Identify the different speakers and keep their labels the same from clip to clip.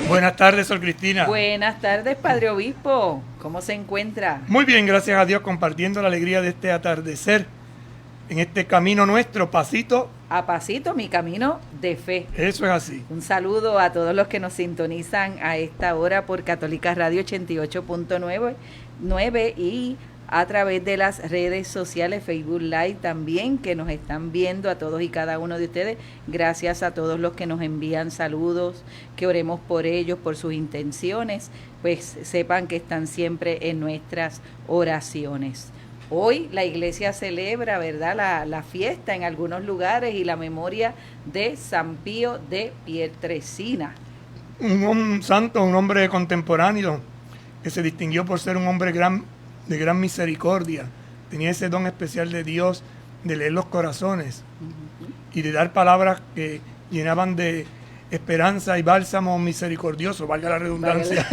Speaker 1: Buenas tardes, Sor Cristina.
Speaker 2: Buenas tardes, Padre Obispo. ¿Cómo se encuentra?
Speaker 1: Muy bien, gracias a Dios, compartiendo la alegría de este atardecer en este camino nuestro, pasito
Speaker 2: a pasito, mi camino de fe.
Speaker 1: Eso es así.
Speaker 2: Un saludo a todos los que nos sintonizan a esta hora por Católica Radio 88.9 y a través de las redes sociales, Facebook Live también, que nos están viendo a todos y cada uno de ustedes. Gracias a todos los que nos envían saludos, que oremos por ellos, por sus intenciones, pues sepan que están siempre en nuestras oraciones. Hoy la iglesia celebra, ¿verdad?, la fiesta en algunos lugares y la memoria de San Pío de Pietrelcina.
Speaker 1: Un santo, un hombre contemporáneo que se distinguió por ser un hombre de gran misericordia. Tenía ese don especial de Dios de leer los corazones y de dar palabras que llenaban de esperanza y bálsamo misericordioso, valga la redundancia,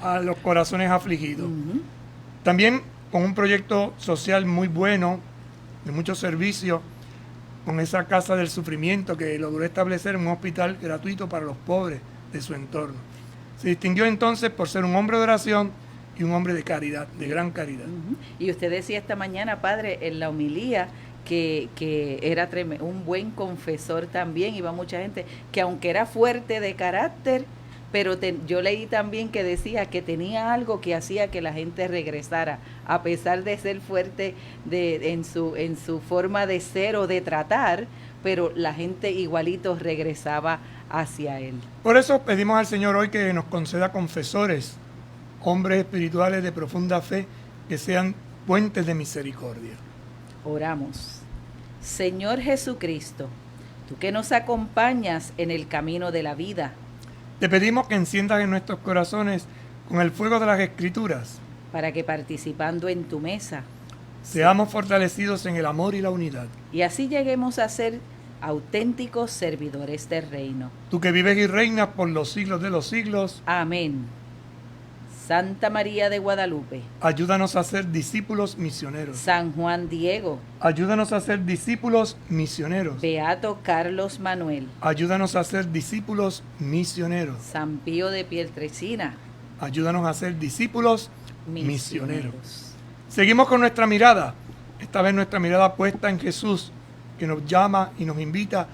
Speaker 1: a los corazones afligidos. También con un proyecto social muy bueno, de mucho servicio, con esa casa del sufrimiento que logró establecer un hospital gratuito para los pobres de su entorno. Se distinguió entonces por ser un hombre de oración y un hombre de caridad, de gran caridad.
Speaker 2: Y usted decía esta mañana, Padre, en la homilía, que era un buen confesor también, iba mucha gente, que aunque era fuerte de carácter, pero yo leí también que decía que tenía algo que hacía que la gente regresara, a pesar de ser fuerte en su forma de ser o de tratar, pero la gente igualito regresaba hacia él.
Speaker 1: Por eso pedimos al Señor hoy que nos conceda confesores, hombres espirituales de profunda fe, que sean puentes de misericordia.
Speaker 2: Oramos. Señor Jesucristo, tú que nos acompañas en el camino de la vida,
Speaker 1: te pedimos que enciendas en nuestros corazones con el fuego de las Escrituras,
Speaker 2: para que participando en tu mesa,
Speaker 1: seamos fortalecidos en el amor y la unidad.
Speaker 2: Y así lleguemos a ser auténticos servidores del reino.
Speaker 1: Tú que vives y reinas por los siglos de los siglos.
Speaker 2: Amén. Santa María de Guadalupe,
Speaker 1: ayúdanos a ser discípulos misioneros.
Speaker 2: San Juan Diego,
Speaker 1: ayúdanos a ser discípulos misioneros.
Speaker 2: Beato Carlos Manuel,
Speaker 1: ayúdanos a ser discípulos misioneros.
Speaker 2: San Pío de Pietrelcina,
Speaker 1: ayúdanos a ser discípulos misioneros. Seguimos con nuestra mirada, esta vez nuestra mirada puesta en Jesús, que nos llama y nos invita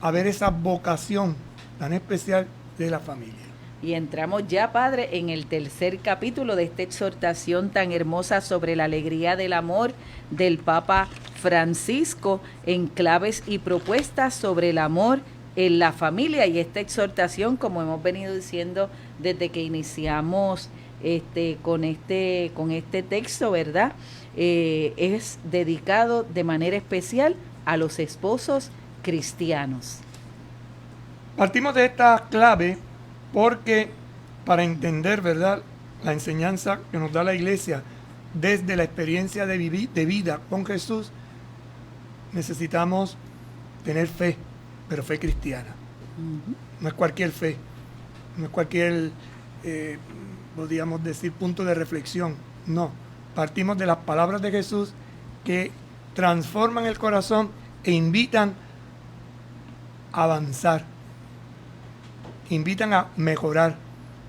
Speaker 1: a ver esa vocación tan especial de la familia.
Speaker 2: Y entramos ya, Padre, en el tercer capítulo de esta exhortación tan hermosa sobre la alegría del amor del Papa Francisco, en claves y propuestas sobre el amor en la familia. Y esta exhortación, como hemos venido diciendo desde que iniciamos con este texto, ¿verdad?, es dedicado de manera especial a los esposos cristianos.
Speaker 1: Partimos de esta clave porque para entender, ¿verdad?, la enseñanza que nos da la Iglesia desde la experiencia de vida con Jesús, necesitamos tener fe, pero fe cristiana. No es cualquier fe, no es cualquier, podríamos decir, punto de reflexión. No, partimos de las palabras de Jesús que transforman el corazón e invitan a avanzar, invitan a mejorar,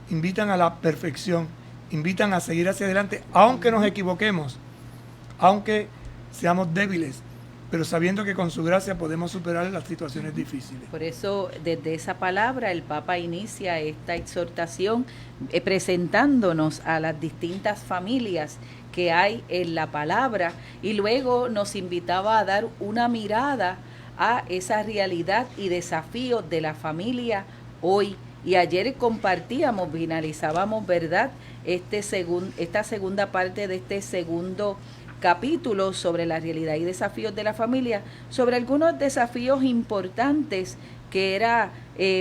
Speaker 1: invitan a la perfección, invitan a seguir hacia adelante, aunque nos equivoquemos, aunque seamos débiles, pero sabiendo que con su gracia podemos superar las situaciones difíciles.
Speaker 2: Por eso, desde esa palabra, el Papa inicia esta exhortación presentándonos a las distintas familias que hay en la palabra, y luego nos invitaba a dar una mirada a esa realidad y desafíos de la familia hoy. Y ayer compartíamos, finalizábamos, ¿verdad?, esta segunda parte de este segundo capítulo sobre la realidad y desafíos de la familia, sobre algunos desafíos importantes que era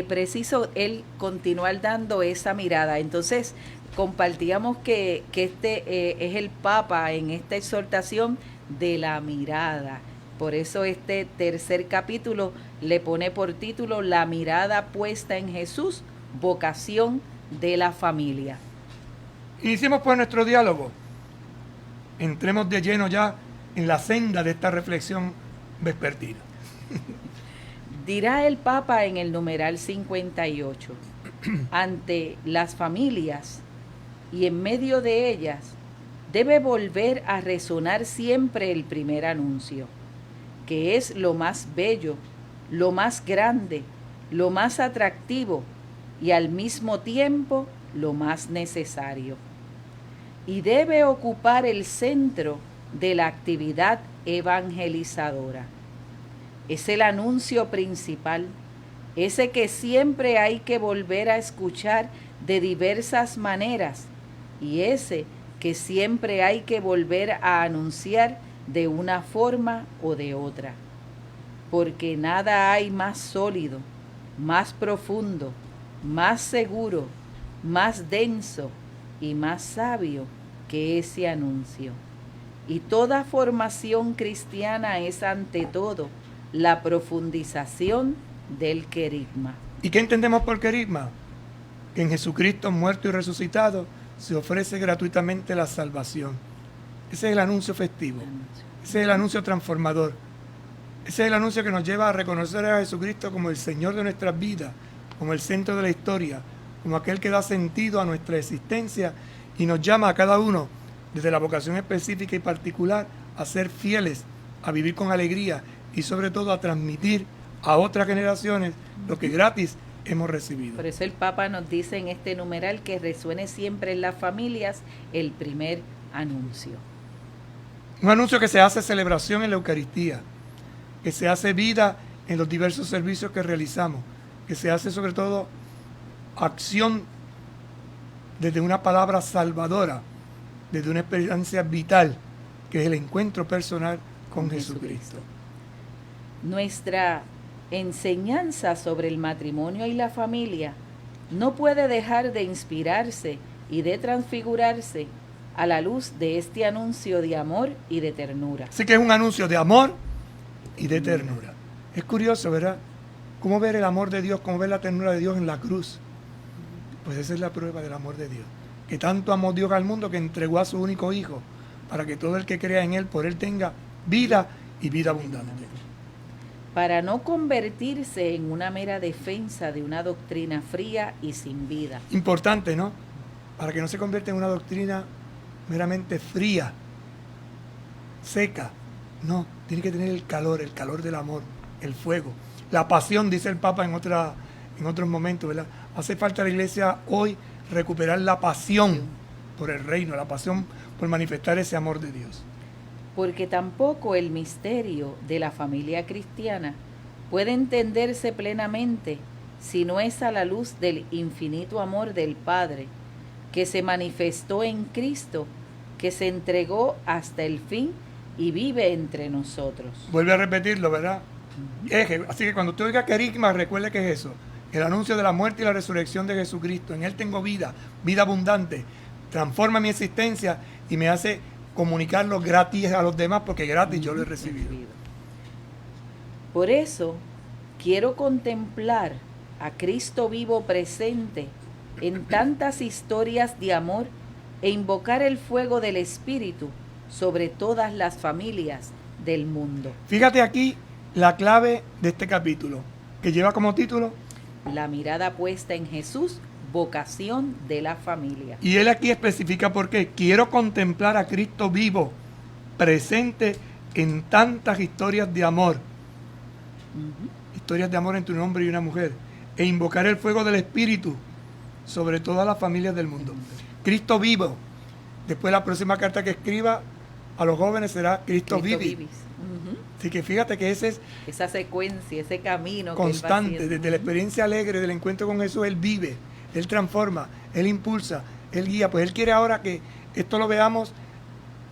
Speaker 2: preciso él continuar dando esa mirada. Entonces, compartíamos que este es el Papa en esta exhortación de la mirada. Por eso este tercer capítulo le pone por título La mirada puesta en Jesús, vocación de la familia.
Speaker 1: Iniciemos pues nuestro diálogo. Entremos de lleno ya en la senda de esta reflexión vespertina.
Speaker 2: Dirá el Papa en el numeral 58. ante las familias y en medio de ellas, debe volver a resonar siempre el primer anuncio, que es lo más bello, lo más grande, lo más atractivo y al mismo tiempo lo más necesario. Y debe ocupar el centro de la actividad evangelizadora. Es el anuncio principal, ese que siempre hay que volver a escuchar de diversas maneras y ese que siempre hay que volver a anunciar de una forma o de otra. Porque nada hay más sólido, más profundo, más seguro, más denso y más sabio que ese anuncio. Y toda formación cristiana es ante todo la profundización del querigma.
Speaker 1: ¿Y qué entendemos por querigma? Que en Jesucristo muerto y resucitado se ofrece gratuitamente la salvación. Ese es el anuncio festivo. Ese es el anuncio transformador. Ese es el anuncio que nos lleva a reconocer a Jesucristo como el Señor de nuestras vidas, como el centro de la historia, como aquel que da sentido a nuestra existencia y nos llama a cada uno, desde la vocación específica y particular, a ser fieles, a vivir con alegría y sobre todo a transmitir a otras generaciones lo que gratis hemos recibido.
Speaker 2: Por eso el Papa nos dice en este numeral que resuene siempre en las familias el primer anuncio.
Speaker 1: Un anuncio que se hace celebración en la Eucaristía, que se hace vida en los diversos servicios que realizamos, que se hace sobre todo acción desde una palabra salvadora, desde una experiencia vital, que es el encuentro personal con Jesucristo.
Speaker 2: Nuestra enseñanza sobre el matrimonio y la familia no puede dejar de inspirarse y de transfigurarse a la luz de este anuncio de amor y de ternura.
Speaker 1: Así que es un anuncio de amor y de ternura. Es curioso, ¿verdad? Cómo ver el amor de Dios, cómo ver la ternura de Dios en la cruz. Pues esa es la prueba del amor de Dios. Que tanto amó Dios al mundo que entregó a su único Hijo para que todo el que crea en Él, por Él tenga vida y vida abundante.
Speaker 2: Para no convertirse en una mera defensa de una doctrina fría y sin vida.
Speaker 1: Importante, ¿no? Para que no se convierta en una doctrina meramente fría, seca. No, tiene que tener el calor del amor, el fuego, la pasión, dice el Papa en otros momentos, ¿verdad? Hace falta a la Iglesia hoy recuperar la pasión por el reino, la pasión por manifestar ese amor de Dios.
Speaker 2: Porque tampoco el misterio de la familia cristiana puede entenderse plenamente si no es a la luz del infinito amor del Padre, que se manifestó en Cristo, que se entregó hasta el fin y vive entre nosotros.
Speaker 1: Vuelve a repetirlo, ¿verdad? Así que cuando usted oiga querigma, recuerde que es eso, el anuncio de la muerte y la resurrección de Jesucristo. En Él tengo vida, vida abundante, transforma mi existencia y me hace comunicarlo gratis a los demás porque gratis yo lo he recibido.
Speaker 2: Por eso quiero contemplar a Cristo vivo presente en tantas historias de amor e invocar el fuego del Espíritu sobre todas las familias del mundo.
Speaker 1: Fíjate aquí la clave de este capítulo, que lleva como título
Speaker 2: La mirada puesta en Jesús, vocación de la familia.
Speaker 1: Y él aquí especifica por qué. Quiero contemplar a Cristo vivo, presente en tantas historias de amor. Historias de amor entre un hombre y una mujer. E invocar el fuego del Espíritu sobre todas las familias del mundo. Cristo vivo. Después la próxima carta que escriba a los jóvenes será Cristo Vivis. Así que fíjate que
Speaker 2: esa secuencia, ese camino
Speaker 1: constante,
Speaker 2: que él va
Speaker 1: desde la experiencia alegre del encuentro con Jesús, Él vive, Él transforma, Él impulsa, Él guía. Pues Él quiere ahora que esto lo veamos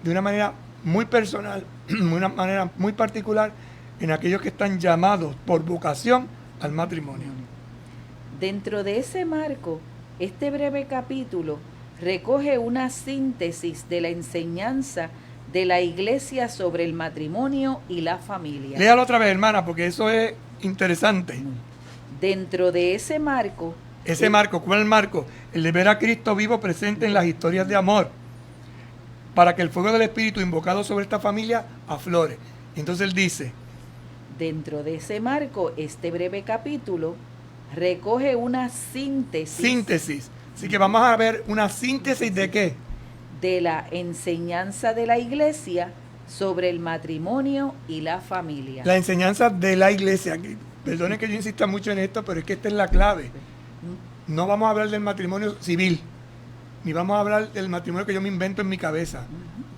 Speaker 1: de una manera muy personal, de una manera muy particular en aquellos que están llamados por vocación al matrimonio.
Speaker 2: Dentro de ese marco, este breve capítulo recoge una síntesis de la enseñanza de la Iglesia sobre el matrimonio y la familia.
Speaker 1: Léalo otra vez, hermana, porque eso es interesante.
Speaker 2: Dentro de ese marco...
Speaker 1: ¿Cuál es el marco? El de ver a Cristo vivo presente en las historias de amor, para que el fuego del Espíritu invocado sobre esta familia aflore. Entonces él dice...
Speaker 2: Dentro de ese marco, este breve capítulo recoge una síntesis
Speaker 1: Así que vamos a ver una síntesis de qué.
Speaker 2: de la enseñanza de la Iglesia sobre el matrimonio y la familia.
Speaker 1: La enseñanza de la iglesia. Perdone que yo insista mucho en esto, pero es que esta es la clave. No vamos a hablar del matrimonio civil, ni vamos a hablar del matrimonio que yo me invento en mi cabeza.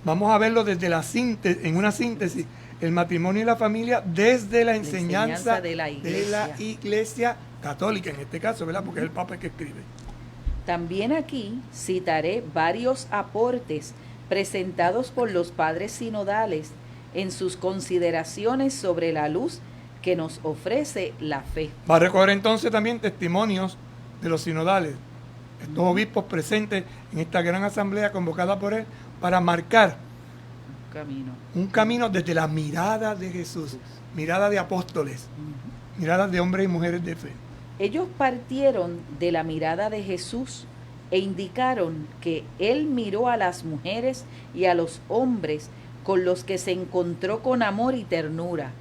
Speaker 1: Vamos a verlo desde en una síntesis, el matrimonio y la familia desde la enseñanza
Speaker 2: de la
Speaker 1: iglesia católica, en este caso, ¿verdad? Porque es el Papa el que escribe.
Speaker 2: También aquí citaré varios aportes presentados por los padres sinodales en sus consideraciones sobre la luz que nos ofrece la fe.
Speaker 1: Va a recoger entonces también testimonios de los sinodales, estos obispos presentes en esta gran asamblea convocada por él para marcar un camino desde la mirada de Jesús, mirada de apóstoles, mirada de hombres y mujeres de fe.
Speaker 2: Ellos partieron de la mirada de Jesús e indicaron que Él miró a las mujeres y a los hombres con los que se encontró con amor y ternura,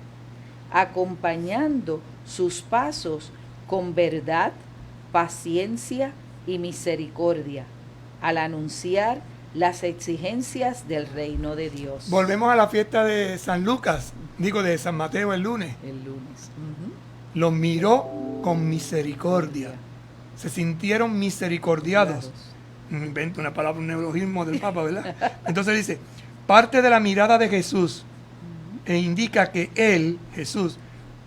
Speaker 2: acompañando sus pasos con verdad, paciencia y misericordia, al anunciar las exigencias del reino de Dios.
Speaker 1: Volvemos a la fiesta de San Lucas, de San Mateo el lunes. Los miró con misericordia. Se sintieron misericordiados. Invento una palabra, un neologismo del Papa, ¿verdad? Entonces dice, parte de la mirada de Jesús e indica que Él, Jesús,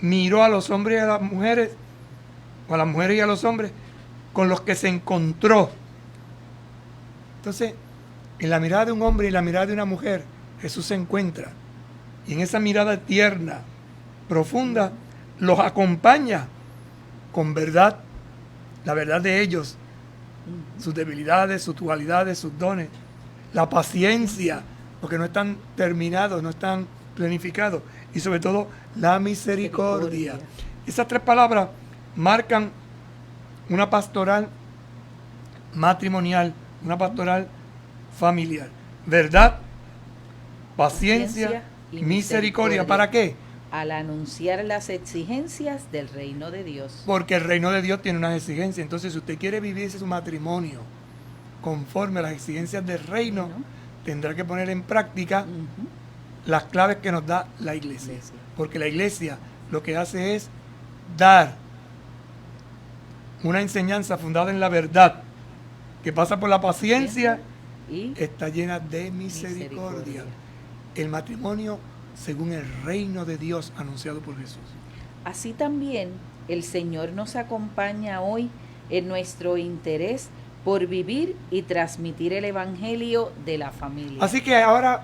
Speaker 1: miró a los hombres y a las mujeres, o a las mujeres y a los hombres, con los que se encontró. Entonces, en la mirada de un hombre y la mirada de una mujer, Jesús se encuentra. Y en esa mirada tierna, profunda, los acompaña con verdad, la verdad de ellos, sus debilidades, sus dualidades, sus dones, la paciencia, porque no están terminados, no están planificados, y sobre todo la misericordia. Esas tres palabras marcan una pastoral matrimonial, una pastoral familiar. Verdad, paciencia y misericordia. ¿Para qué?
Speaker 2: Al anunciar las exigencias del reino de Dios.
Speaker 1: Porque el reino de Dios tiene unas exigencias. Entonces, si usted quiere vivir su matrimonio conforme a las exigencias del reino, tendrá que poner en práctica las claves que nos da la iglesia. Porque la iglesia lo que hace es dar una enseñanza fundada en la verdad, que pasa por la paciencia y está llena de misericordia. El matrimonio según el reino de Dios anunciado por Jesús.
Speaker 2: Así también el Señor nos acompaña hoy en nuestro interés por vivir y transmitir el Evangelio de la familia.
Speaker 1: Así que ahora,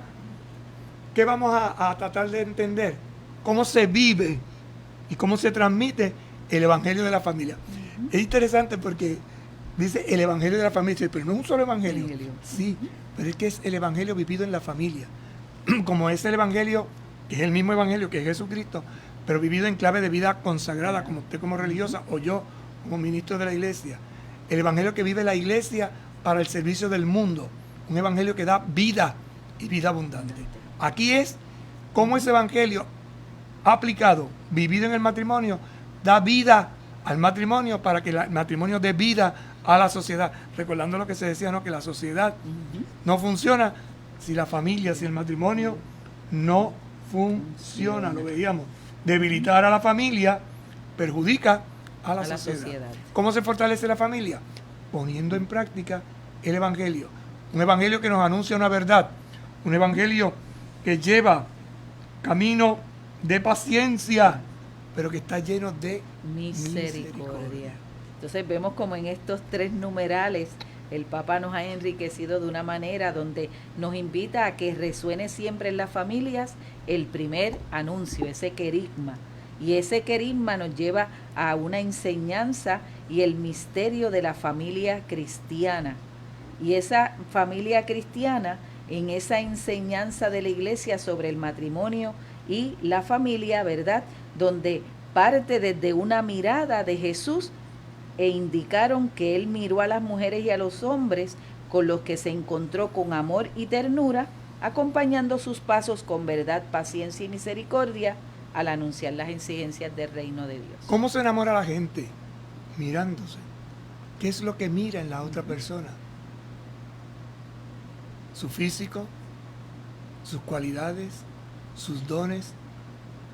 Speaker 1: ¿qué vamos a tratar de entender? ¿Cómo se vive y cómo se transmite el Evangelio de la familia? Es interesante porque dice el Evangelio de la familia, pero no es un solo Evangelio. Sí, pero es que es el Evangelio vivido en la familia. Como es el Evangelio, que es el mismo Evangelio que es Jesucristo, pero vivido en clave de vida consagrada, como usted como religiosa o yo como ministro de la iglesia. El Evangelio que vive la iglesia para el servicio del mundo. Un Evangelio que da vida y vida abundante. Aquí es cómo ese Evangelio aplicado, vivido en el matrimonio, da vida al matrimonio para que el matrimonio dé vida a la sociedad. Recordando lo que se decía, ¿no? Que la sociedad no funciona si la familia, si el matrimonio no funciona. Lo veíamos. Debilitar a la familia perjudica a la sociedad. ¿Cómo se fortalece la familia? Poniendo en práctica el Evangelio. Un Evangelio que nos anuncia una verdad. Un Evangelio que lleva camino de paciencia, pero que está lleno de misericordia.
Speaker 2: Entonces vemos como en estos tres numerales el Papa nos ha enriquecido de una manera donde nos invita a que resuene siempre en las familias el primer anuncio, ese querigma. Y ese querigma nos lleva a una enseñanza y el misterio de la familia cristiana. Y esa familia cristiana, en esa enseñanza de la iglesia sobre el matrimonio y la familia, ¿verdad? Donde parte desde una mirada de Jesús e indicaron que Él miró a las mujeres y a los hombres con los que se encontró con amor y ternura, acompañando sus pasos con verdad, paciencia y misericordia al anunciar las exigencias del reino de Dios.
Speaker 1: ¿Cómo se enamora la gente? mirándose. ¿Qué es lo que mira en la otra persona? Su físico, sus cualidades, sus dones,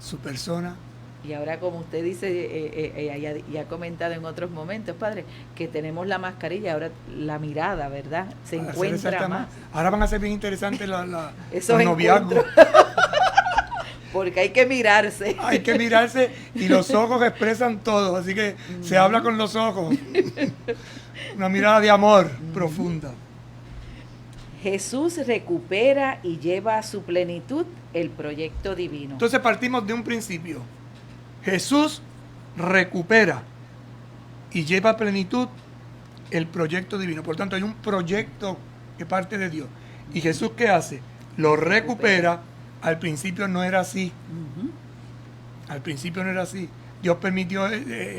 Speaker 1: su persona.
Speaker 2: Y ahora, como usted dice, y ha comentado en otros momentos, padre, que tenemos la mascarilla, ahora la mirada, ¿verdad? Se encuentra más.
Speaker 1: Ahora van a ser bien interesantes los
Speaker 2: Esos
Speaker 1: noviazgos.
Speaker 2: Porque hay que mirarse.
Speaker 1: Hay que mirarse y los ojos expresan todo, así que se habla con los ojos. Una mirada de amor profunda.
Speaker 2: Jesús recupera y lleva a su plenitud el proyecto divino.
Speaker 1: Entonces partimos de un principio. Jesús recupera y lleva a plenitud el proyecto divino. Por tanto, hay un proyecto que parte de Dios. ¿Y Jesús qué hace? Lo recupera. Al principio no era así. Al principio no era así. Dios permitió,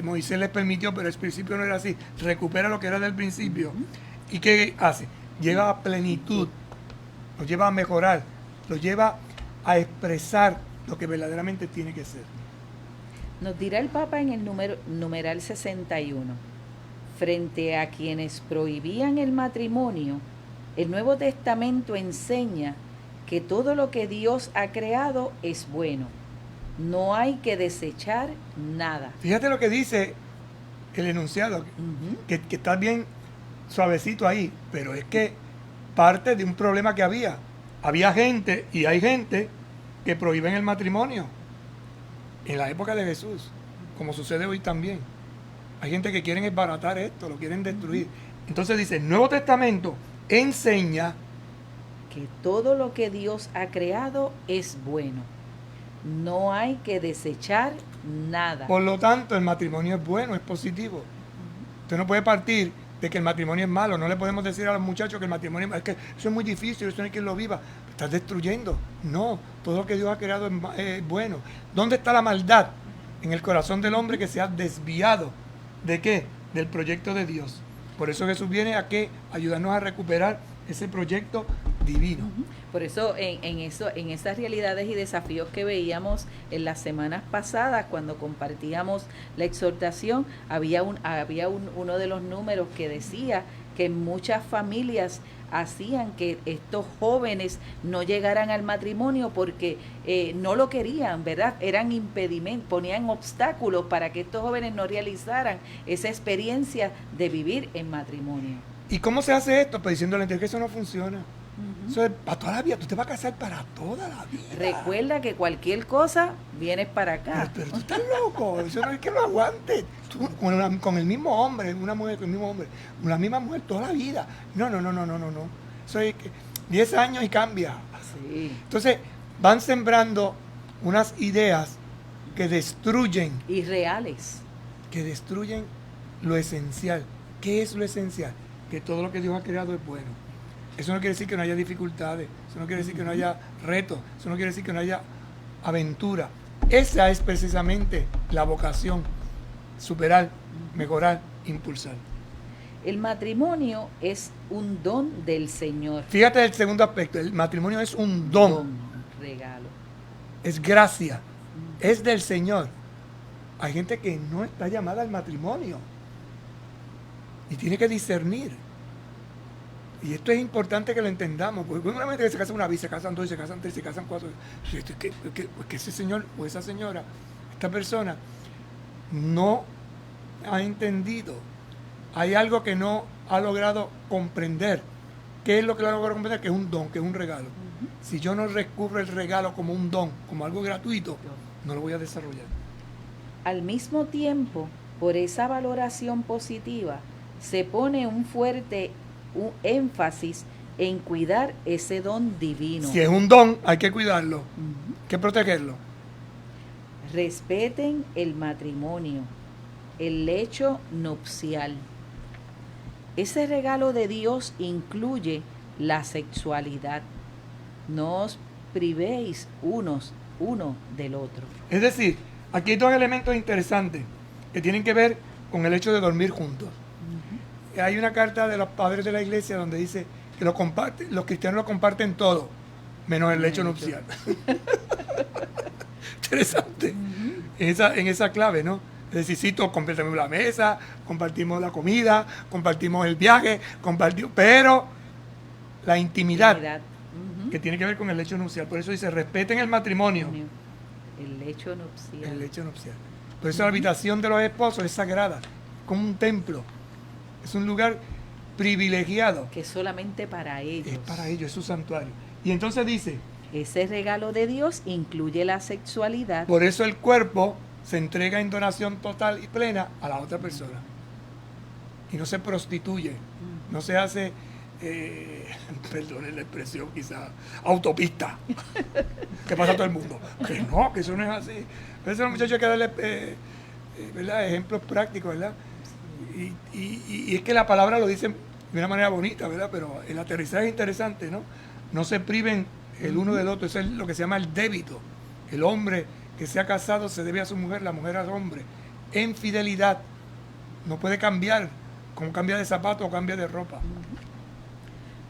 Speaker 1: Moisés les permitió, pero al principio no era así. Recupera lo que era del principio. ¿Y qué hace? Lleva a plenitud, lo lleva a mejorar, lo lleva a expresar lo que verdaderamente tiene que ser.
Speaker 2: Nos dirá el Papa en el numeral 61, frente a quienes prohibían el matrimonio, el Nuevo Testamento enseña que todo lo que Dios ha creado es bueno. No hay que desechar nada.
Speaker 1: Fíjate lo que dice el enunciado, que está bien suavecito ahí, pero es que parte de un problema que había. Había gente, y hay gente, que prohíben el matrimonio. En la época de Jesús, como sucede hoy también. Hay gente que quieren desbaratar esto, lo quieren destruir. Entonces dice, el Nuevo Testamento enseña
Speaker 2: que todo lo que Dios ha creado es bueno. No hay que desechar nada.
Speaker 1: Por lo tanto, el matrimonio es bueno, es positivo. Usted no puede partir de que el matrimonio es malo. No le podemos decir a los muchachos que el matrimonio es malo. Es que eso es muy difícil, eso no hay quien lo viva. Estás destruyendo. No, todo lo que Dios ha creado es bueno. ¿Dónde está la maldad? En el corazón del hombre que se ha desviado. ¿De qué? Del proyecto de Dios. Por eso Jesús viene a ¿qué? Ayudarnos a recuperar ese proyecto divino.
Speaker 2: Por eso en esas realidades y desafíos que veíamos en las semanas pasadas cuando compartíamos la exhortación, había uno de los números que decía que en muchas familias hacían que estos jóvenes no llegaran al matrimonio porque no lo querían, ¿verdad? Eran impedimentos, ponían obstáculos para que estos jóvenes no realizaran esa experiencia de vivir en matrimonio.
Speaker 1: ¿Y cómo se hace esto? Pues diciéndole que eso no funciona. Eso es para toda la vida. Tú te vas a casar para toda la vida.
Speaker 2: Recuerda que cualquier cosa vienes para acá.
Speaker 1: Pero tú estás loco. Eso no es que lo aguantes. Tú, con el mismo hombre, una mujer con el mismo hombre, una misma mujer toda la vida. No. Eso es que 10 años y cambia.
Speaker 2: Sí.
Speaker 1: Entonces, van sembrando unas ideas que destruyen.
Speaker 2: Irreales.
Speaker 1: Que destruyen lo esencial. ¿Qué es lo esencial? Que todo lo que Dios ha creado es bueno. Eso no quiere decir que no haya dificultades, eso no quiere decir que no haya retos, eso no quiere decir que no haya aventura. Esa es precisamente la vocación, superar, mejorar, impulsar.
Speaker 2: El matrimonio es un don del Señor.
Speaker 1: Fíjate el segundo aspecto, el matrimonio es un don.
Speaker 2: Regalo.
Speaker 1: Es gracia, es del Señor. Hay gente que no está llamada al matrimonio y tiene que discernir. Y esto es importante que lo entendamos, porque una vez que se casa una vez, se casan dos, se casan tres, se casan cuatro, que ese señor o esa señora, esta persona, no ha entendido. Hay algo que no ha logrado comprender. ¿Qué es lo que lo ha logrado comprender? Que es un don, que es un regalo. Si yo no descubro el regalo como un don, como algo gratuito, no lo voy a desarrollar.
Speaker 2: Al mismo tiempo, por esa valoración positiva, se pone un énfasis en cuidar ese don divino.
Speaker 1: Si es un don, hay que cuidarlo, hay que protegerlo.
Speaker 2: Respeten el matrimonio, el lecho nupcial. Ese regalo de Dios incluye la sexualidad. No os privéis uno del otro.
Speaker 1: Es decir, aquí hay dos elementos interesantes que tienen que ver con el hecho de dormir juntos. Hay una carta de los padres de la iglesia donde dice que los cristianos lo comparten todo, menos el lecho nupcial. Interesante. En esa clave, ¿no? Es decir, sí, todos compartimos la mesa, compartimos la comida, compartimos el viaje, pero la intimidad, que tiene que ver con el lecho nupcial. Por eso dice, respeten el matrimonio.
Speaker 2: El lecho nupcial.
Speaker 1: El lecho nupcial. Por eso la habitación de los esposos es sagrada, como un templo. Es un lugar privilegiado.
Speaker 2: Que es solamente para ellos.
Speaker 1: Es para ellos, es su santuario. Y entonces dice,
Speaker 2: ese regalo de Dios incluye la sexualidad.
Speaker 1: por eso el cuerpo se entrega en donación total y plena a la otra persona. Y no se prostituye, no se hace, perdone la expresión quizá, autopista, que pasa a todo el mundo. Que no, que eso no es así. A veces a los muchachos hay que darle ¿verdad? Ejemplos prácticos, ¿verdad? Y es que la palabra lo dice de una manera bonita, ¿verdad? Pero el aterrizaje es interesante, ¿no? No se priven el uno del otro, eso es lo que se llama el débito. El hombre que se ha casado se debe a su mujer, la mujer al hombre, en fidelidad. No puede cambiar, como cambia de zapato o cambia de ropa.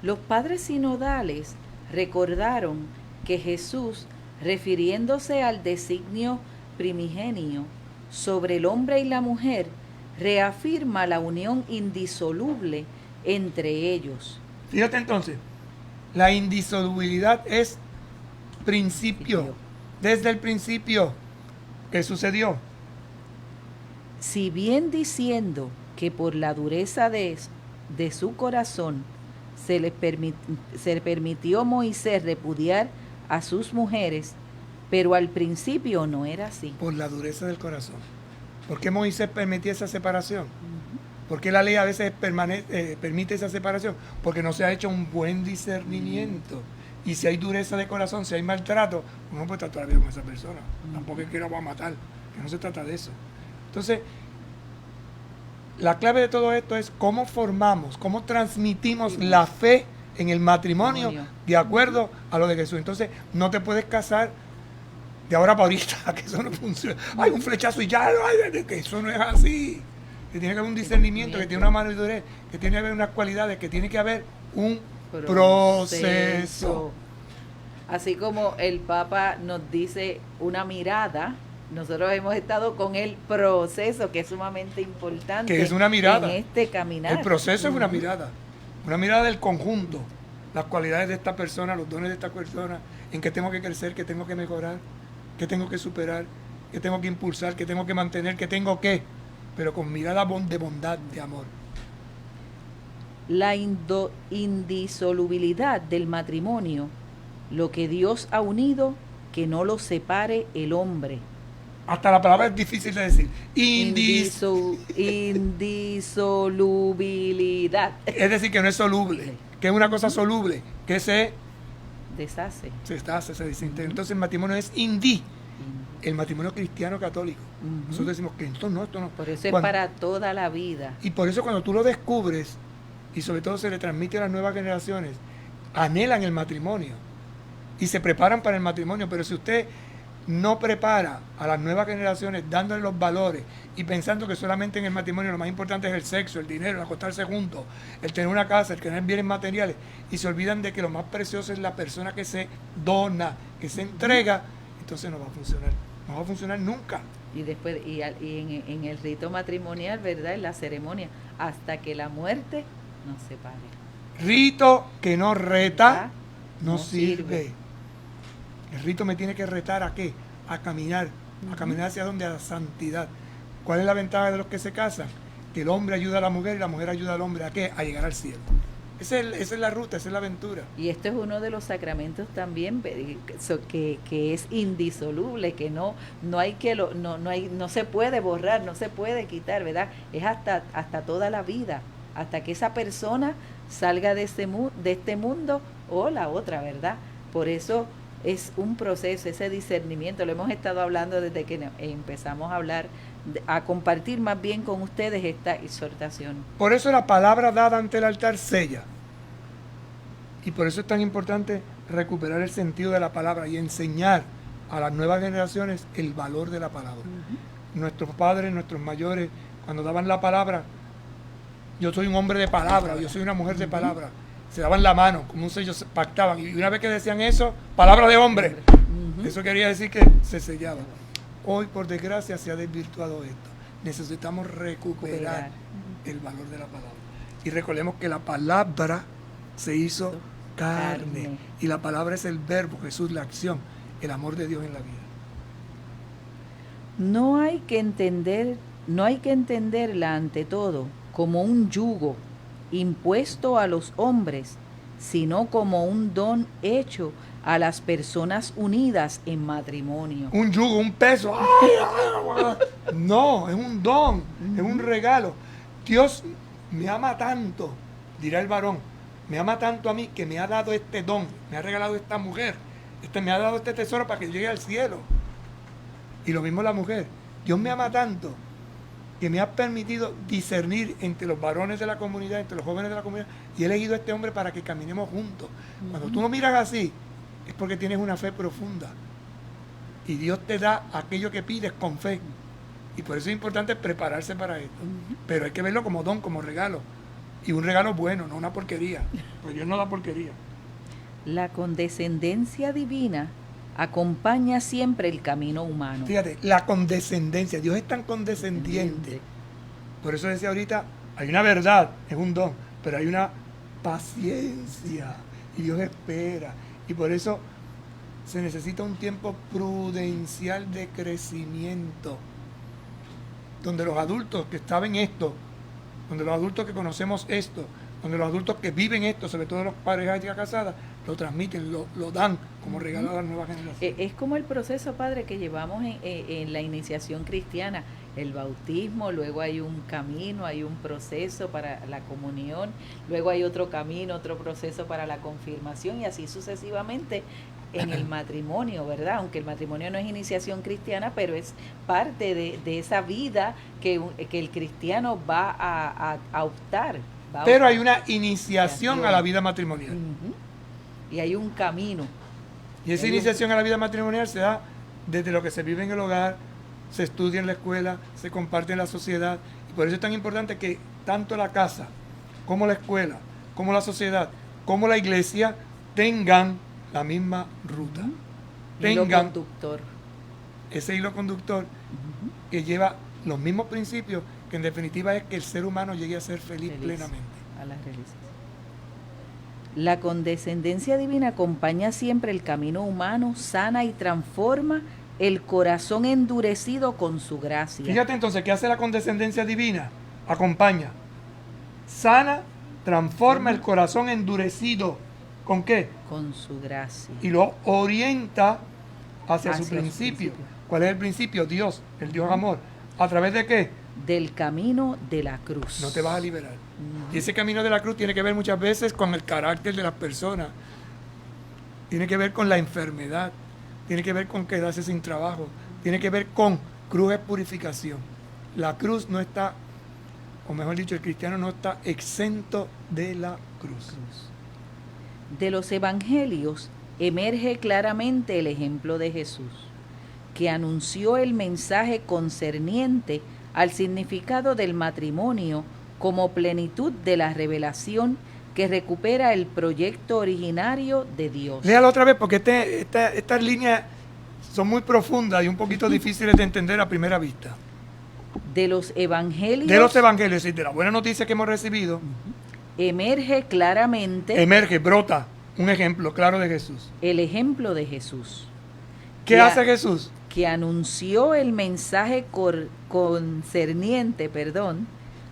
Speaker 2: Los padres sinodales recordaron que Jesús, refiriéndose al designio primigenio sobre el hombre y la mujer, reafirma la unión indisoluble entre ellos.
Speaker 1: Fíjate entonces, la indisolubilidad es principio. Desde el principio, ¿qué sucedió?
Speaker 2: Si bien diciendo que por la dureza de su corazón se le permitió a Moisés repudiar a sus mujeres, pero al principio no era así.
Speaker 1: Por la dureza del corazón. ¿Por qué Moisés permitía esa separación? ¿Por qué la ley a veces permite esa separación? Porque no se ha hecho un buen discernimiento. Y si hay dureza de corazón, si hay maltrato, uno puede tratar bien con esa persona. Tampoco es que la va a matar, que no se trata de eso. Entonces, la clave de todo esto es cómo formamos, cómo transmitimos la fe en el matrimonio de acuerdo a lo de Jesús. Entonces, no te puedes casar de ahora para ahorita, que eso no funciona. Hay un flechazo y ya, que eso no es así. Que tiene que haber un discernimiento, que tiene una madurez, que tiene que haber unas cualidades, que tiene que haber un proceso.
Speaker 2: Así como el Papa nos dice una mirada, nosotros hemos estado con el proceso, que es sumamente importante.
Speaker 1: Que es una mirada.
Speaker 2: En este caminar.
Speaker 1: El proceso es una mirada del conjunto, las cualidades de esta persona, los dones de esta persona, en qué tengo que crecer, qué tengo que mejorar, qué tengo que superar, qué tengo que impulsar, qué tengo que mantener, qué tengo que, pero con mirada de bondad, de amor.
Speaker 2: La indisolubilidad del matrimonio, lo que Dios ha unido, que no lo separe el hombre.
Speaker 1: Hasta la palabra es difícil de decir.
Speaker 2: Indisolubilidad.
Speaker 1: Es decir, que no es soluble, que es una cosa soluble, que se
Speaker 2: deshace.
Speaker 1: Se desintegra. Entonces el matrimonio es el matrimonio cristiano católico. Nosotros decimos que esto no.
Speaker 2: Por eso es para toda la vida.
Speaker 1: Y por eso cuando tú lo descubres, y sobre todo se le transmite a las nuevas generaciones, anhelan el matrimonio y se preparan para el matrimonio. Pero si usted no prepara a las nuevas generaciones dándole los valores y pensando que solamente en el matrimonio lo más importante es el sexo, el dinero, el acostarse juntos, el tener una casa, el tener bienes materiales, y se olvidan de que lo más precioso es la persona que se dona, que se entrega, entonces no va a funcionar. No va a funcionar nunca.
Speaker 2: Y después, en el rito matrimonial, ¿verdad? En la ceremonia, hasta que la muerte nos separe.
Speaker 1: Rito que no reta, no sirve. El rito me tiene que retar ¿a qué? A caminar hacia donde, a la santidad. ¿Cuál es la ventaja de los que se casan? Que el hombre ayuda a la mujer y la mujer ayuda al hombre ¿a qué? A llegar al cielo. Esa es la ruta, esa es la aventura.
Speaker 2: Y esto es uno de los sacramentos también que es indisoluble, que no se puede borrar, no se puede quitar, ¿verdad? Es hasta toda la vida, hasta que esa persona salga de este mundo o la otra, ¿verdad? Por eso es un proceso, ese discernimiento, lo hemos estado hablando desde que empezamos a hablar, a compartir más bien con ustedes esta exhortación.
Speaker 1: Por eso la palabra dada ante el altar sella. Y por eso es tan importante recuperar el sentido de la palabra y enseñar a las nuevas generaciones el valor de la palabra. Nuestros padres, nuestros mayores, cuando daban la palabra, yo soy un hombre de palabra, yo soy una mujer de palabra, se daban la mano, como un sello, pactaban. Y una vez que decían eso, palabra de hombre, eso quería decir que se sellaba. Hoy, por desgracia, se ha desvirtuado esto. necesitamos recuperar el valor de la palabra. Y recordemos que la palabra se hizo carne. Y la palabra es el verbo, Jesús, la acción, el amor de Dios en la vida.
Speaker 2: No hay que entenderla ante todo como un yugo impuesto a los hombres, sino como un don hecho a las personas unidas en matrimonio.
Speaker 1: Un yugo, un peso. No, es un don, es un regalo. Dios me ama tanto, dirá el varón, me ama tanto a mí que me ha dado este don, me ha regalado esta mujer, me ha dado este tesoro para que llegue al cielo. Y lo mismo la mujer. Dios me ama tanto que me ha permitido discernir entre los varones de la comunidad, entre los jóvenes de la comunidad, y he elegido a este hombre para que caminemos juntos. Cuando tú lo miras así, es porque tienes una fe profunda. Y Dios te da aquello que pides con fe. Y por eso es importante prepararse para esto. Pero hay que verlo como don, como regalo. Y un regalo bueno, no una porquería. Pues Dios no da porquería.
Speaker 2: La condescendencia divina acompaña siempre el camino humano.
Speaker 1: Fíjate, la condescendencia. Dios es tan condescendiente. Por eso decía ahorita, hay una verdad, es un don, pero hay una paciencia. Y Dios espera. Y por eso se necesita un tiempo prudencial de crecimiento. Donde los adultos que saben esto, donde los adultos que conocemos esto, donde los adultos que viven esto, sobre todo los parejas ya casadas, lo transmiten, lo dan como regalo a la nueva generación.
Speaker 2: Es como el proceso, padre, que llevamos en la iniciación cristiana, el bautismo, luego hay un camino, hay un proceso para la comunión, luego hay otro camino, otro proceso para la confirmación y así sucesivamente en el matrimonio, ¿verdad? Aunque el matrimonio no es iniciación cristiana, pero es parte de esa vida que el cristiano va a optar.
Speaker 1: Pero hay una iniciación a la vida matrimonial.
Speaker 2: Y hay un camino.
Speaker 1: Y esa iniciación a la vida matrimonial se da desde lo que se vive en el hogar, se estudia en la escuela, se comparte en la sociedad. Y por eso es tan importante que tanto la casa, como la escuela, como la sociedad, como la iglesia tengan la misma ruta. Tengan
Speaker 2: conductor.
Speaker 1: Ese hilo conductor que lleva los mismos principios, que en definitiva es que el ser humano llegue a ser feliz plenamente.
Speaker 2: A la realización. La condescendencia divina acompaña siempre el camino humano, sana y transforma el corazón endurecido con su gracia.
Speaker 1: Fíjate entonces, ¿qué hace la condescendencia divina? Acompaña, sana, transforma el corazón endurecido. ¿Con qué?
Speaker 2: Con su gracia.
Speaker 1: Y lo orienta hacia su principio. ¿Cuál es el principio? Dios, el Dios amor. ¿A través de qué?
Speaker 2: Del camino de la cruz.
Speaker 1: No te vas a liberar. Y ese camino de la cruz tiene que ver muchas veces con el carácter de las personas. Tiene que ver con la enfermedad. Tiene que ver con quedarse sin trabajo. Tiene que ver con cruz es purificación. La cruz no está, o mejor dicho, el cristiano no está exento de la cruz.
Speaker 2: De los evangelios emerge claramente el ejemplo de Jesús, que anunció el mensaje concerniente al significado del matrimonio como plenitud de la revelación que recupera el proyecto originario de Dios.
Speaker 1: Léalo otra vez porque estas líneas son muy profundas y un poquito difíciles de entender a primera vista.
Speaker 2: De los evangelios.
Speaker 1: De los evangelios y de la buena noticia que hemos recibido.
Speaker 2: Emerge claramente.
Speaker 1: Brota un ejemplo claro de Jesús.
Speaker 2: El ejemplo de Jesús.
Speaker 1: ¿Qué hace Jesús?
Speaker 2: Que anunció el mensaje concerniente,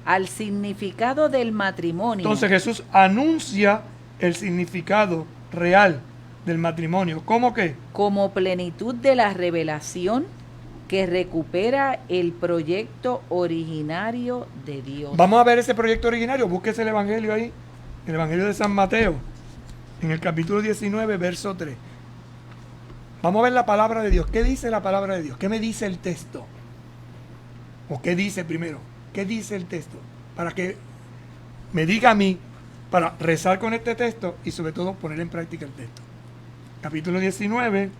Speaker 2: al significado del matrimonio.
Speaker 1: Entonces Jesús anuncia el significado real del matrimonio. ¿Cómo qué?
Speaker 2: Como plenitud de la revelación que recupera el proyecto originario de Dios.
Speaker 1: Vamos a ver ese proyecto originario. Búsquese el evangelio ahí. El evangelio de San Mateo. En el capítulo 19, verso 3. Vamos a ver la palabra de Dios. ¿Qué dice la palabra de Dios? ¿Qué me dice el texto? ¿O qué dice primero? ¿Qué dice el texto? Para que me diga a mí, para rezar con este texto y sobre todo poner en práctica el texto. Capítulo 19,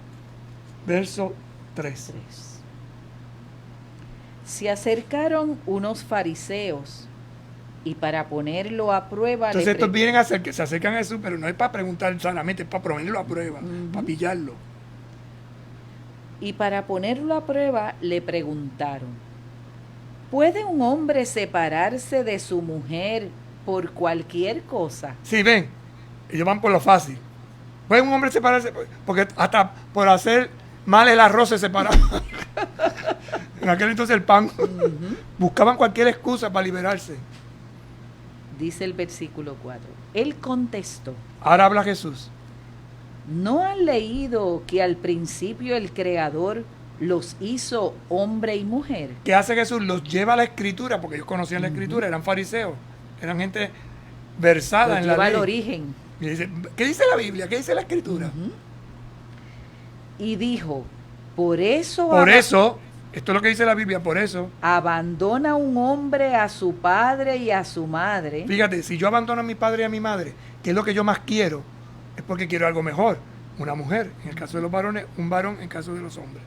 Speaker 1: verso 3.
Speaker 2: Se acercaron unos fariseos y para ponerlo a prueba...
Speaker 1: Entonces estos vienen se acercan a Jesús, pero no es para preguntar sanamente, es para ponerlo a prueba, para pillarlo.
Speaker 2: Y para ponerlo a prueba le preguntaron: ¿Puede un hombre separarse de su mujer por cualquier cosa?
Speaker 1: Sí, ven, ellos van por lo fácil. ¿Puede un hombre separarse? Porque hasta por hacer mal el arroz se separaba. En aquel entonces el pan. Buscaban cualquier excusa para liberarse.
Speaker 2: Dice el versículo 4. Él contestó,
Speaker 1: Ahora habla Jesús.
Speaker 2: ¿no han leído que al principio el Creador los hizo hombre y mujer?
Speaker 1: ¿Qué hace Jesús? Los lleva a la escritura, porque ellos conocían la escritura, eran fariseos, eran gente versada
Speaker 2: Los
Speaker 1: en la
Speaker 2: lleva
Speaker 1: ley.
Speaker 2: al origen.
Speaker 1: Y dice, ¿qué dice la Biblia? ¿Qué dice la escritura?
Speaker 2: Y dijo, por eso,
Speaker 1: Por eso, esto es lo que dice la Biblia, por eso,
Speaker 2: abandona un hombre a su padre y a su madre,
Speaker 1: fíjate, si yo abandono a mi padre y a mi madre, que es lo que yo más quiero, es porque quiero algo mejor. Una mujer, en el caso de los varones, un varón en el caso de los hombres.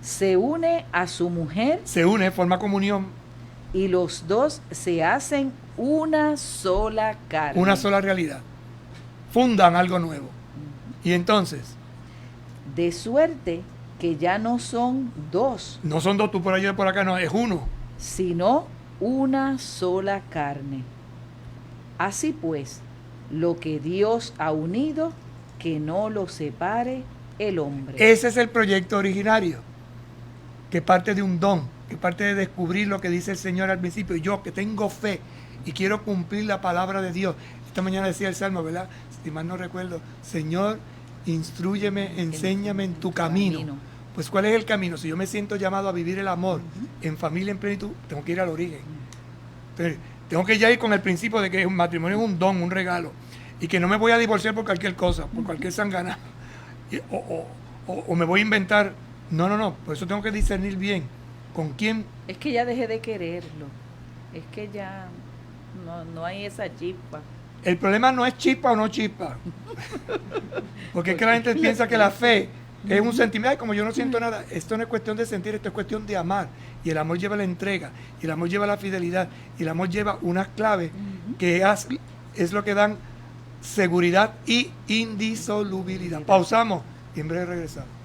Speaker 2: se une a su mujer
Speaker 1: Se une, forma comunión,
Speaker 2: y los dos se hacen una sola carne.
Speaker 1: una sola realidad. Fundan algo nuevo. Y entonces,
Speaker 2: De suerte que ya no son dos,
Speaker 1: no son dos, tú por allá y por acá, no, es uno.
Speaker 2: sino una sola carne. Así pues, lo que Dios ha unido, que no lo separe el hombre.
Speaker 1: Ese es el proyecto originario, que parte de un don, que parte de descubrir lo que dice el Señor al principio. Yo que tengo fe y quiero cumplir la palabra de Dios. Esta mañana decía el Salmo, ¿verdad? Si mal no recuerdo, Señor, instrúyeme, enséñame en tu camino. Pues ¿cuál es el camino? Si yo me siento llamado a vivir el amor en familia, en plenitud, tengo que ir al origen. Entonces, tengo que ya ir con el principio de que un matrimonio es un don, un regalo, y que no me voy a divorciar por cualquier cosa, por cualquier sangana, o me voy a inventar. No, por eso tengo que discernir bien con quién.
Speaker 2: Es que ya dejé de quererlo. Es que ya no hay esa chispa.
Speaker 1: El problema no es chispa o no chispa, porque es que la gente piensa que la fe es un sentimiento. Ay, como yo no siento nada. Esto no es cuestión de sentir, esto es cuestión de amar. Y el amor lleva la entrega, y el amor lleva la fidelidad, y el amor lleva unas claves que es lo que dan seguridad y indisolubilidad. Pausamos y en breve regresamos.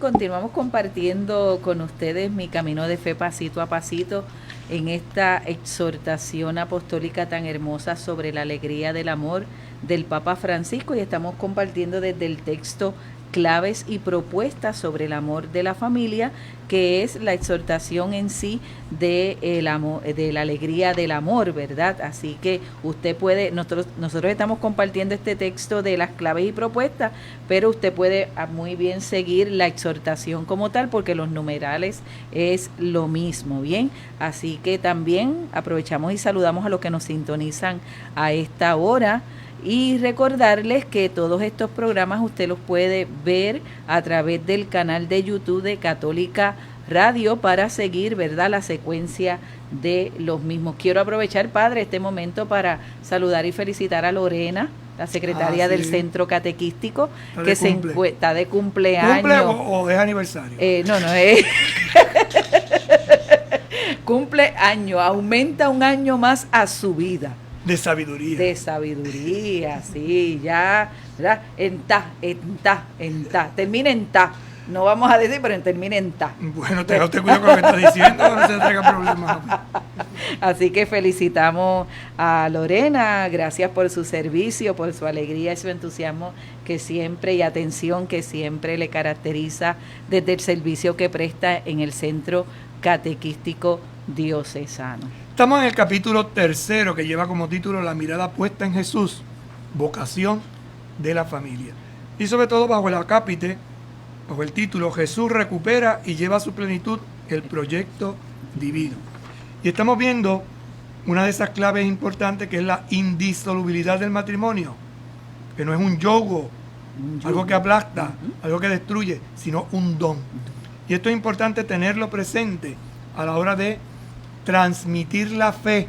Speaker 2: continuamos compartiendo con ustedes mi camino de fe pasito a pasito en esta exhortación apostólica tan hermosa sobre la alegría del amor del Papa Francisco, y estamos compartiendo desde el texto claves y propuestas sobre el amor de la familia, que es la exhortación en sí de el amor, de la alegría del amor, ¿verdad? Así que usted puede, nosotros estamos compartiendo este texto de las claves y propuestas, pero usted puede muy bien seguir la exhortación como tal, porque los numerales es lo mismo, ¿bien? Así que también aprovechamos y saludamos a los que nos sintonizan a esta hora. Y recordarles que todos estos programas usted los puede ver a través del canal de YouTube de Católica Radio para seguir, ¿verdad?, la secuencia de los mismos. Quiero aprovechar, Padre, este momento para saludar y felicitar a Lorena, la secretaria del Centro Catequístico, que está de cumpleaños.
Speaker 1: ¿Cumple o es aniversario?
Speaker 2: No, es... cumpleaños, aumenta un año más a su vida.
Speaker 1: De sabiduría.
Speaker 2: De sabiduría, sí, ya, ¿verdad? En ta. Termina en ta. No vamos a decir, pero termina en ta.
Speaker 1: Bueno, tenga usted cuidado con lo que está diciendo, no se traiga problemas.
Speaker 2: Así que felicitamos a Lorena, gracias por su servicio, por su alegría y su entusiasmo que siempre, y atención que siempre le caracteriza desde el servicio que presta en el Centro Catequístico Diocesano.
Speaker 1: Estamos en el capítulo 3, que lleva como título La mirada puesta en Jesús, vocación de la familia. Y sobre todo bajo el acápite, bajo el título Jesús recupera y lleva a su plenitud el proyecto divino. Y estamos viendo una de esas claves importantes, que es la indisolubilidad del matrimonio, que no es un yugo, algo que aplasta, algo que destruye, sino un don. Y esto es importante tenerlo presente a la hora de transmitir la fe.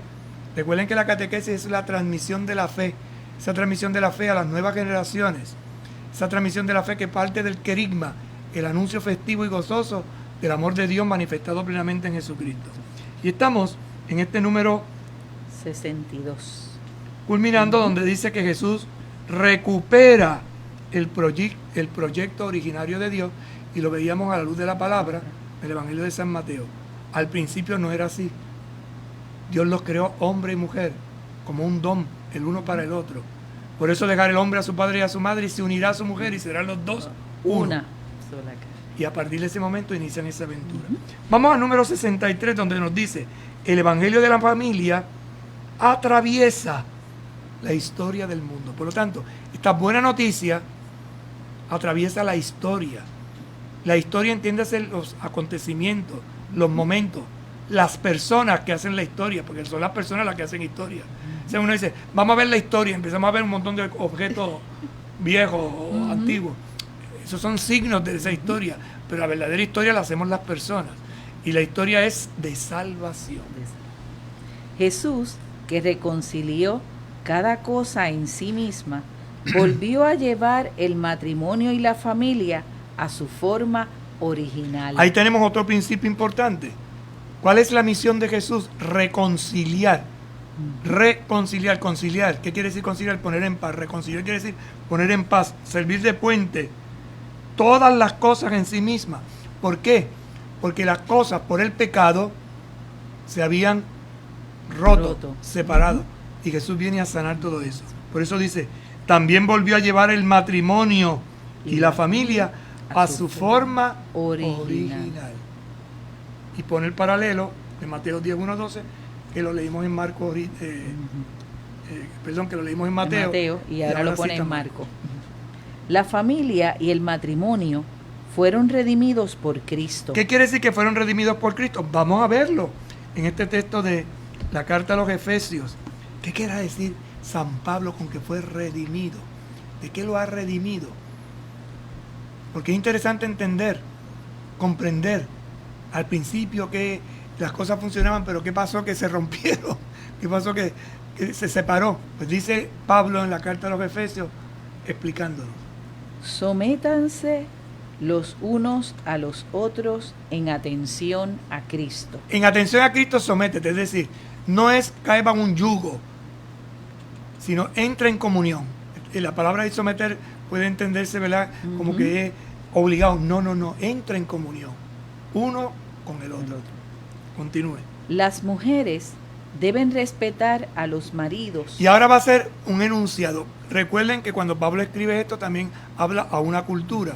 Speaker 1: Recuerden que la catequesis es la transmisión de la fe, esa transmisión de la fe a las nuevas generaciones, esa transmisión de la fe que parte del querigma, el anuncio festivo y gozoso del amor de Dios manifestado plenamente en Jesucristo. Y estamos en este número
Speaker 2: 62,
Speaker 1: culminando, donde dice que Jesús recupera el proyecto originario de Dios, y lo veíamos a la luz de la palabra del Evangelio de San Mateo. Al principio no era así. Dios los creó hombre y mujer como un don, el uno para el otro. Por eso dejar el hombre a su padre y a su madre, y se unirá a su mujer, y serán los dos una sola carne. Y a partir de ese momento inician esa aventura. Vamos al número 63, donde nos dice: el Evangelio de la familia atraviesa la historia del mundo. Por lo tanto, esta buena noticia atraviesa la historia. La historia, entiéndase, los acontecimientos, los momentos, las personas que hacen la historia, porque son las personas las que hacen historia. O sea, uno dice, vamos a ver la historia, empezamos a ver un montón de objetos viejos o antiguos. Esos son signos de esa historia, pero la verdadera historia la hacemos las personas. Y la historia es de salvación.
Speaker 2: Jesús, que reconcilió cada cosa en sí misma, volvió a llevar el matrimonio y la familia a su forma original.
Speaker 1: Ahí tenemos otro principio importante. ¿Cuál es la misión de Jesús? Reconciliar. Reconciliar, conciliar. ¿Qué quiere decir conciliar? Poner en paz. Reconciliar quiere decir poner en paz, servir de puente. Todas las cosas en sí mismas. ¿Por qué? Porque las cosas por el pecado se habían roto. Separado. Y Jesús viene a sanar todo eso. Por eso dice, también volvió a llevar el matrimonio y la familia a su forma original. Y pone el paralelo de Mateo 10, 1, 12, que lo leímos en Marcos, que lo leímos en Mateo
Speaker 2: y ahora lo pone en Marcos. La familia y el matrimonio fueron redimidos por Cristo.
Speaker 1: ¿Qué quiere decir que fueron redimidos por Cristo? Vamos a verlo en este texto de la carta a los Efesios. ¿Qué quiere decir San Pablo con que fue redimido? ¿De qué lo ha redimido? Porque es interesante entender, comprender al principio que las cosas funcionaban, pero ¿qué pasó? Que se rompieron. ¿Qué pasó? Que se separó. Pues dice Pablo en la carta a los Efesios, explicándonos.
Speaker 2: Sométanse los unos a los otros en atención a Cristo.
Speaker 1: En atención a Cristo, sométete. Es decir, no es caer bajo un yugo, sino entra en comunión. Y la palabra de someter puede entenderse, ¿verdad?, como que es obligados. No, no, no. Entra en comunión. Uno con el otro. Continúe.
Speaker 2: Las mujeres deben respetar a los maridos.
Speaker 1: Y ahora va a ser un enunciado. Recuerden que cuando Pablo escribe esto también habla a una cultura.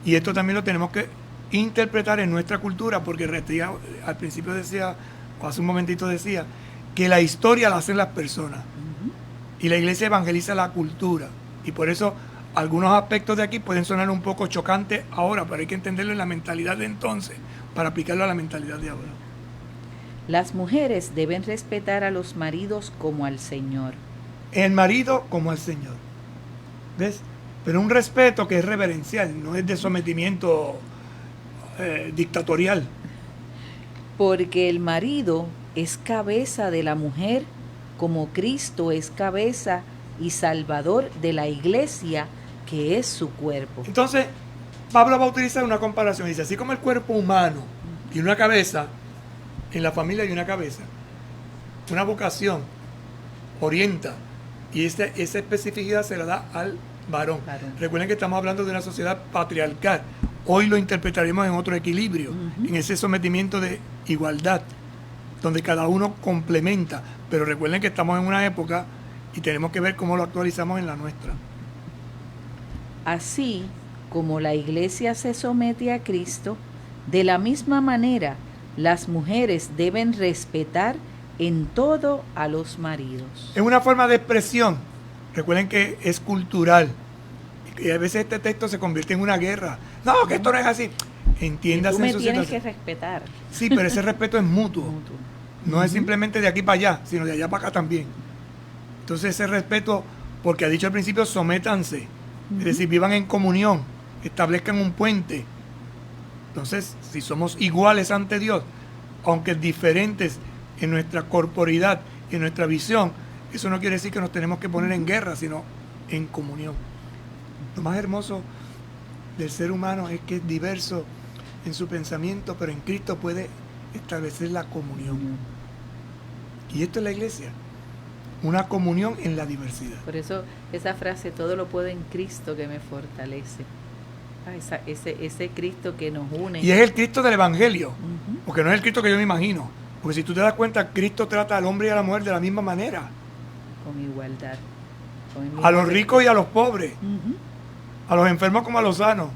Speaker 1: Y esto también lo tenemos que interpretar en nuestra cultura, porque Retría al principio decía, o hace un momentito decía, que la historia la hacen las personas. Y la iglesia evangeliza la cultura. Y por eso algunos aspectos de aquí pueden sonar un poco chocantes ahora, pero hay que entenderlo en la mentalidad de entonces, para aplicarlo a la mentalidad de ahora.
Speaker 2: Las mujeres deben respetar a los maridos como al Señor.
Speaker 1: El marido como al Señor. ¿Ves? Pero un respeto que es reverencial, no es de sometimiento dictatorial.
Speaker 2: Porque el marido es cabeza de la mujer, como Cristo es cabeza y salvador de la iglesia, que es su cuerpo.
Speaker 1: Entonces, Pablo va a utilizar una comparación. Dice, así como el cuerpo humano tiene una cabeza, en la familia hay una cabeza, una vocación, orienta, y esa especificidad se la da al varón. Recuerden que estamos hablando de una sociedad patriarcal. Hoy lo interpretaremos en otro equilibrio, en ese sometimiento de igualdad, donde cada uno complementa. Pero recuerden que estamos en una época y tenemos que ver cómo lo actualizamos en la nuestra.
Speaker 2: Así como la iglesia se somete a Cristo, de la misma manera las mujeres deben respetar en todo a los maridos.
Speaker 1: Es una forma de expresión. Recuerden que es cultural. Y a veces este texto se convierte en una guerra. No, que esto no es así. Entiéndase.
Speaker 2: Tú me
Speaker 1: en su
Speaker 2: tienes
Speaker 1: situación.
Speaker 2: que respetar.
Speaker 1: Sí, pero ese respeto es mutuo. No es simplemente de aquí para allá, sino de allá para acá también. Entonces ese respeto, porque ha dicho al principio, sométanse. Es decir, vivan en comunión, establezcan un puente. Entonces, si somos iguales ante Dios, aunque diferentes en nuestra corporidad y en nuestra visión, eso no quiere decir que nos tenemos que poner en guerra, sino en comunión. Lo más hermoso del ser humano es que es diverso en su pensamiento, pero en Cristo puede establecer la comunión. Y esto es la iglesia, una comunión en la diversidad.
Speaker 2: Por eso esa frase, todo lo puedo en Cristo que me fortalece. Ese Cristo que nos une.
Speaker 1: Y es el Cristo del Evangelio, porque no es el Cristo que yo me imagino. Porque si tú te das cuenta, Cristo trata al hombre y a la mujer de la misma manera.
Speaker 2: Con igualdad.
Speaker 1: A los ricos y a los pobres. A los enfermos como a los sanos.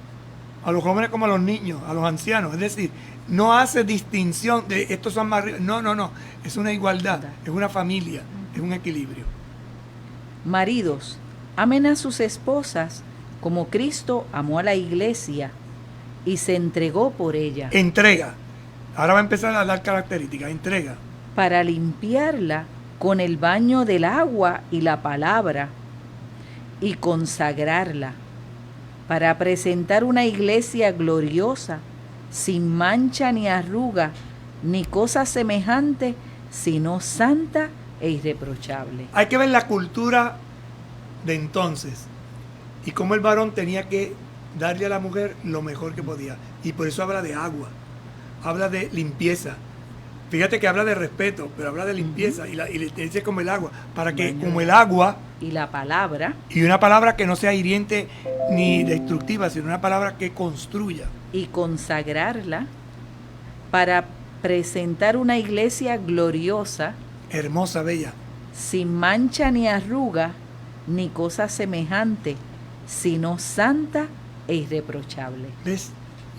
Speaker 1: A los jóvenes como a los niños. A los ancianos. Es decir, no hace distinción de estos son más ricos. No, no, no. Es una igualdad. Es una familia. Es un equilibrio.
Speaker 2: Maridos, amen a sus esposas como Cristo amó a la iglesia y se entregó por ella.
Speaker 1: Entrega. Ahora va a empezar a dar características. Entrega.
Speaker 2: Para limpiarla con el baño del agua y la palabra y consagrarla. Para presentar una iglesia gloriosa, sin mancha ni arruga, ni cosa semejante, sino santa e irreprochable.
Speaker 1: Hay que ver la cultura de entonces y cómo el varón tenía que darle a la mujer lo mejor que podía. Y por eso habla de agua, habla de limpieza. Fíjate que habla de respeto, pero habla de limpieza y le dice como el agua, para que como el agua
Speaker 2: y la palabra,
Speaker 1: y una palabra que no sea hiriente ni destructiva, sino una palabra que construya.
Speaker 2: Y consagrarla para presentar una iglesia gloriosa,
Speaker 1: hermosa, bella,
Speaker 2: sin mancha ni arruga, ni cosa semejante, sino santa e irreprochable.
Speaker 1: ¿Ves?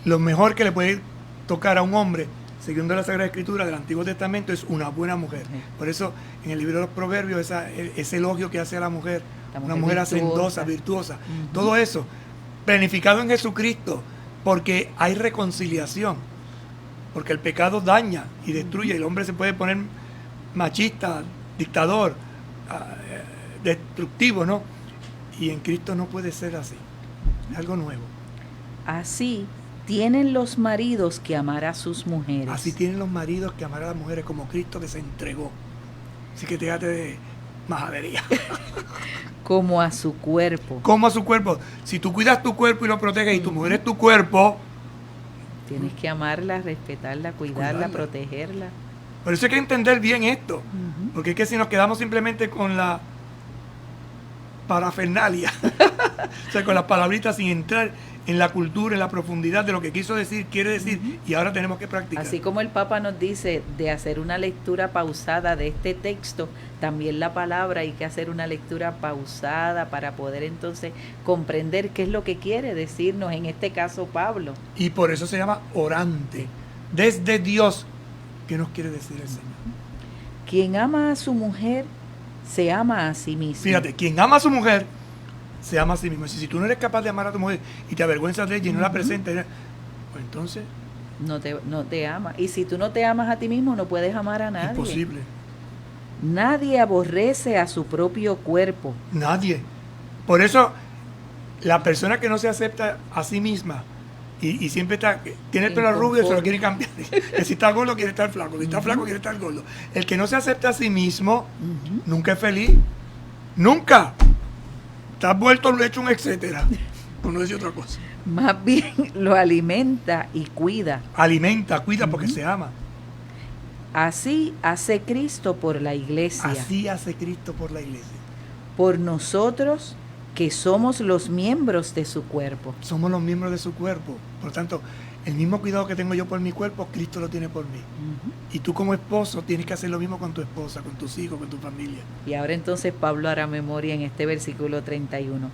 Speaker 1: Lo mejor que le puede tocar a un hombre, siguiendo la Sagrada Escritura del Antiguo Testamento, es una buena mujer. Por eso en el libro de los Proverbios, ese elogio que hace a la mujer, una mujer hacendosa, virtuosa, todo eso, planificado en Jesucristo, porque hay reconciliación, porque el pecado daña y destruye, y el hombre se puede poner machista, dictador, destructivo, ¿no? Y en Cristo no puede ser así, es algo nuevo.
Speaker 2: Así tienen los maridos que amar a sus mujeres.
Speaker 1: Así tienen los maridos que amar a las mujeres como Cristo que se entregó. Así que déjate de majadería.
Speaker 2: Como a su cuerpo.
Speaker 1: Como a su cuerpo. Si tú cuidas tu cuerpo y lo proteges y tu mujer es tu cuerpo,
Speaker 2: tienes que amarla, respetarla, cuidarla, protegerla.
Speaker 1: Por eso hay que entender bien esto. Porque es que si nos quedamos simplemente con la parafernalia, o sea, con las palabritas sin entrar en la cultura, en la profundidad de lo que quiso decir, quiere decir, y ahora tenemos que practicar.
Speaker 2: Así como el Papa nos dice de hacer una lectura pausada de este texto, también la palabra hay que hacer una lectura pausada para poder entonces comprender qué es lo que quiere decirnos, en este caso Pablo.
Speaker 1: Y por eso se llama orante, desde Dios. ¿Qué nos quiere decir el Señor?
Speaker 2: Quien ama a su mujer, se ama a sí mismo.
Speaker 1: Fíjate, quien ama a su mujer, se ama a sí mismo. Si tú no eres capaz de amar a tu mujer y te avergüenzas de ella y no la presentas, pues entonces
Speaker 2: no te ama. Y si tú no te amas a ti mismo, no puedes amar a nadie.
Speaker 1: es imposible.
Speaker 2: Nadie aborrece a su propio cuerpo.
Speaker 1: Nadie. Por eso, la persona que no se acepta a sí misma y siempre tiene el pelo rubio, se lo quiere cambiar. Si está gordo, quiere estar flaco. Si está flaco, quiere estar gordo. El que no se acepta a sí mismo, nunca es feliz. Nunca. Estás vuelto hecho un etcétera. Por no decir otra cosa.
Speaker 2: Más bien lo alimenta y cuida.
Speaker 1: Alimenta, cuida porque se ama.
Speaker 2: Así hace Cristo por la iglesia.
Speaker 1: Así hace Cristo por la iglesia.
Speaker 2: Por nosotros que somos los miembros de su cuerpo.
Speaker 1: Somos los miembros de su cuerpo. Por lo tanto, el mismo cuidado que tengo yo por mi cuerpo, Cristo lo tiene por mí. Y tú como esposo tienes que hacer lo mismo con tu esposa, con tus hijos, con tu familia.
Speaker 2: Y ahora entonces Pablo hará memoria en este versículo 31.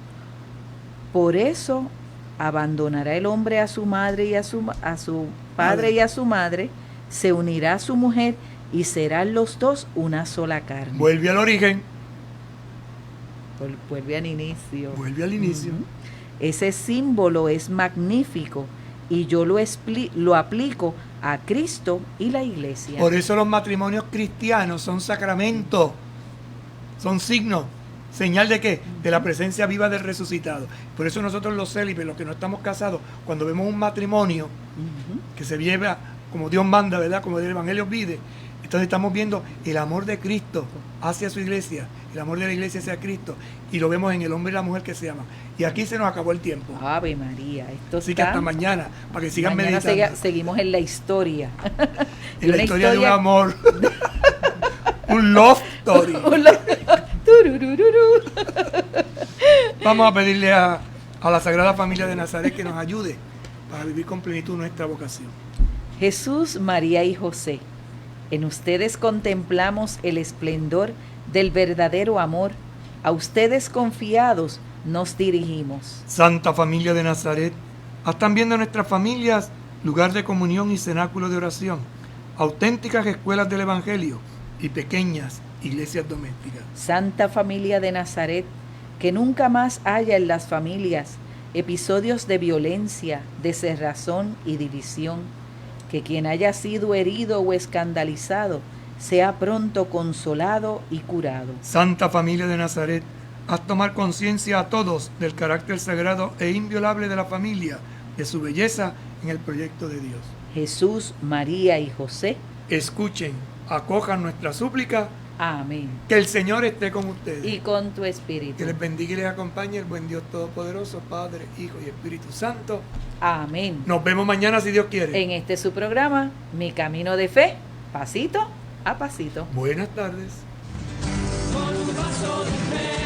Speaker 2: Por eso abandonará el hombre a su madre y a su padre y a su madre, se unirá a su mujer y serán los dos una sola carne.
Speaker 1: Vuelve al origen.
Speaker 2: Vuelve al inicio.
Speaker 1: Vuelve al inicio.
Speaker 2: Ese símbolo es magnífico y yo lo aplico a Cristo y la iglesia.
Speaker 1: Por eso los matrimonios cristianos son sacramentos, son signos, señal de qué, de la presencia viva del resucitado. Por eso nosotros los célibes, los que no estamos casados, cuando vemos un matrimonio que se lleva como Dios manda, ¿verdad? Como el Evangelio pide, entonces estamos viendo el amor de Cristo hacia su iglesia, el amor de la iglesia hacia Cristo, y lo vemos en el hombre y la mujer que se aman. Y aquí se nos acabó el tiempo.
Speaker 2: Ave María, esto
Speaker 1: así que hasta mañana, para que sigan
Speaker 2: mañana
Speaker 1: meditando.
Speaker 2: Seguimos en la historia.
Speaker 1: En la historia de un amor. Un love story. Vamos a pedirle a la Sagrada Familia de Nazaret que nos ayude para vivir con plenitud nuestra vocación.
Speaker 2: Jesús, María y José, en ustedes contemplamos el esplendor del verdadero amor. A ustedes confiados nos dirigimos.
Speaker 1: Santa Familia de Nazaret, haz también de nuestras familias lugar de comunión y cenáculo de oración, auténticas escuelas del Evangelio y pequeñas iglesias domésticas.
Speaker 2: Santa Familia de Nazaret, que nunca más haya en las familias episodios de violencia, de cerrazón y división. Que quien haya sido herido o escandalizado sea pronto consolado y curado.
Speaker 1: Santa Familia de Nazaret, haz tomar conciencia a todos del carácter sagrado e inviolable de la familia, de su belleza en el proyecto de Dios.
Speaker 2: Jesús, María y José,
Speaker 1: escuchen, acojan nuestra súplica.
Speaker 2: Amén.
Speaker 1: Que el Señor esté con ustedes.
Speaker 2: Y con tu espíritu.
Speaker 1: Que les bendiga y les acompañe el buen Dios Todopoderoso, Padre, Hijo y Espíritu Santo.
Speaker 2: Amén.
Speaker 1: Nos vemos mañana si Dios quiere.
Speaker 2: En este su programa, Mi Camino de Fe, pasito a pasito.
Speaker 1: Buenas tardes.
Speaker 3: Con un vaso de fe.